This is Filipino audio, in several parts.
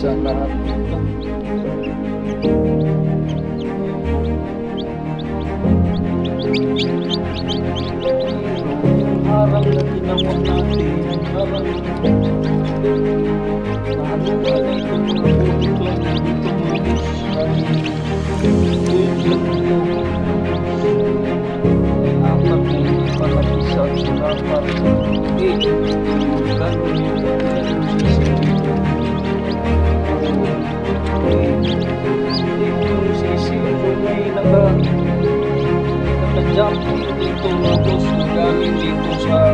sa lahat nito. Yung harang na ginawa natin, harang nahaluan na itong mga bulit lang dito mga boss. Wait lang ito. May apat na hindi pa nag-isa. So dapat gano'n yung sisi. Yung sisi ko may naka-jumping dito mga boss. Galing dito sa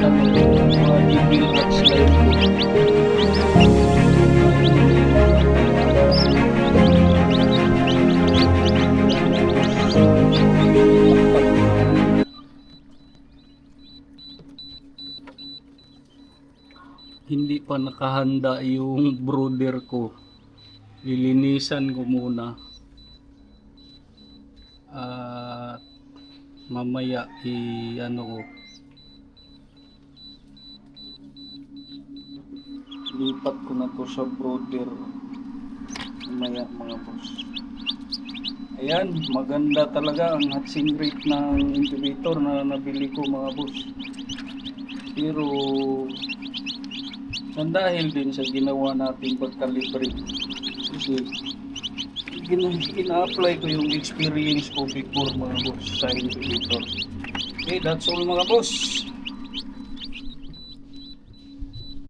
mga DB at slide ko. Hindi pa nakahanda yung brooder ko. Lilinisan ko muna. At mamaya ko. Lipat ko na to sa brooder. Mamaya mga boss. Ayan, maganda talaga ang hatching rate ng incubator na nabili ko mga boss. Pero dahil din sa ginawa nating pagkalibre, kasi ina-apply ko yung experience ko before mga boss sa incubator. Okay, that's all mga boss.